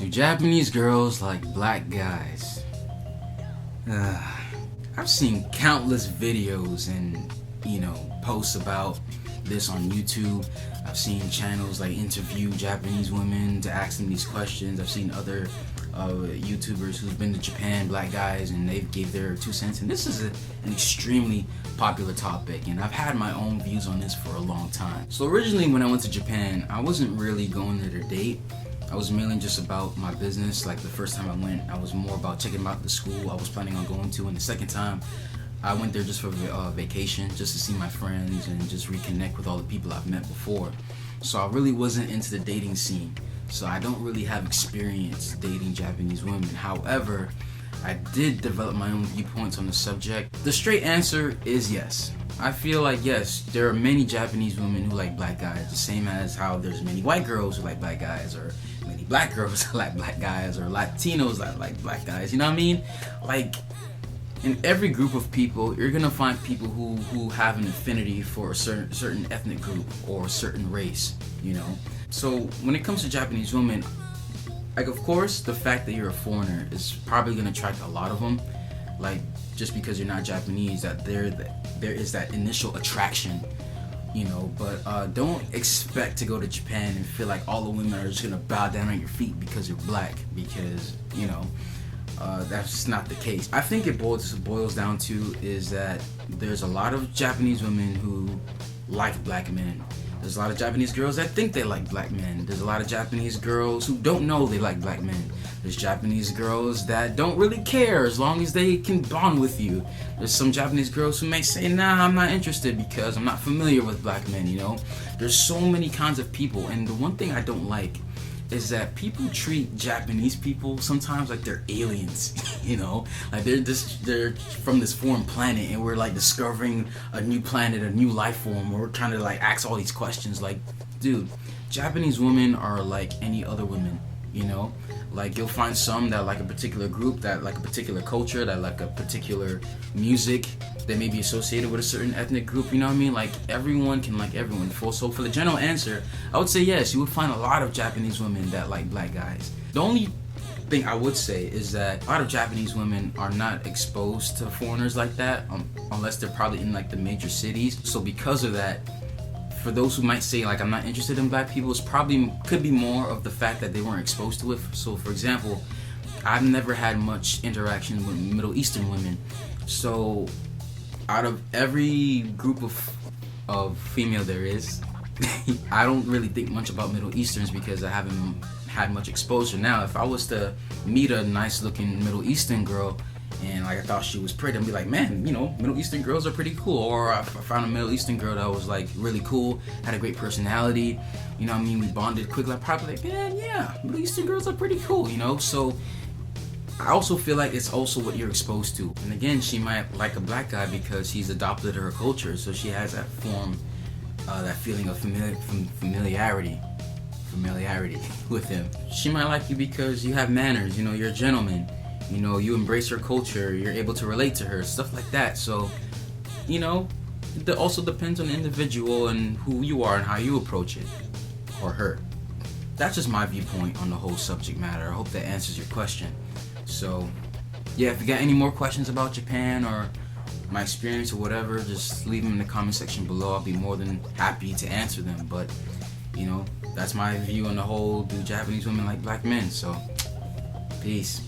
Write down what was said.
Do Japanese girls like black guys? I've seen countless videos and, posts about this on YouTube. I've seen channels like interview Japanese women to ask them these questions. I've seen other YouTubers who've been to Japan, black guys, and they've gave their 2 cents. And this is an extremely popular topic, and I've had my own views on this for a long time. So originally when I went to Japan, I wasn't really going there to date. I was mainly just about my business. Like the first time I went, I was more about checking out the school I was planning on going to, and the second time I went there just for vacation, just to see my friends and just reconnect with all the people I've met before. So I really wasn't into the dating scene. So I don't really have experience dating Japanese women. However, I did develop my own viewpoints on the subject. The straight answer is yes. I feel like yes, there are many Japanese women who like black guys, the same as how there's many white girls who like black guys, or many black girls who like black guys, or Latinos that like black guys. You know what I mean? Like, in every group of people, you're gonna find people who have an affinity for a certain ethnic group or a certain race, So when it comes to Japanese women, like, of course, the fact that you're a foreigner is probably gonna attract a lot of them. Like, just because you're not Japanese, that there is that initial attraction, But don't expect to go to Japan and feel like all the women are just gonna bow down at your feet because you're black, because that's just not the case. I think it boils down to is that there's a lot of Japanese women who like black men. There's a lot of Japanese girls that think they like black men. There's a lot of Japanese girls who don't know they like black men. There's Japanese girls that don't really care as long as they can bond with you. There's some Japanese girls who may say, nah, I'm not interested because I'm not familiar with black men, There's so many kinds of people, and the one thing I don't like is that people treat Japanese people sometimes like they're aliens, like they're from this foreign planet, and we're like discovering a new planet, a new life form. We're trying to like ask all these questions. Like, dude, Japanese women are like any other women, Like, you'll find some that like a particular group, that like a particular culture, that like a particular music that may be associated with a certain ethnic group, you know what I mean? Like, everyone can like everyone. So for the general answer, I would say yes, you would find a lot of Japanese women that like black guys. The only thing I would say is that a lot of Japanese women are not exposed to foreigners like that, unless they're probably in like the major cities. So because of that, for those who might say like I'm not interested in black people, it's probably could be more of the fact that they weren't exposed to it. So for example, I've never had much interaction with Middle Eastern women. So out of every group of female there is, I don't really think much about Middle Easterns because I haven't had much exposure. Now, if I was to meet a nice looking Middle Eastern girl and like I thought she was pretty, I'd be like, man, Middle Eastern girls are pretty cool. Or I found a Middle Eastern girl that was like really cool, had a great personality, we bonded quickly. I'd probably like, man, yeah, Middle Eastern girls are pretty cool, So I also feel like it's also what you're exposed to. And again, she might like a black guy because he's adopted her culture, so she has that that feeling of familiarity with him. She might like you because you have manners, you're a gentleman. You embrace her culture, you're able to relate to her, stuff like that. So, it also depends on the individual and who you are and how you approach it, or her. That's just my viewpoint on the whole subject matter. I hope that answers your question. So, yeah, if you got any more questions about Japan or my experience or whatever, just leave them in the comment section below. I'll be more than happy to answer them. But, that's my view on the whole, do Japanese women like black men? So, peace.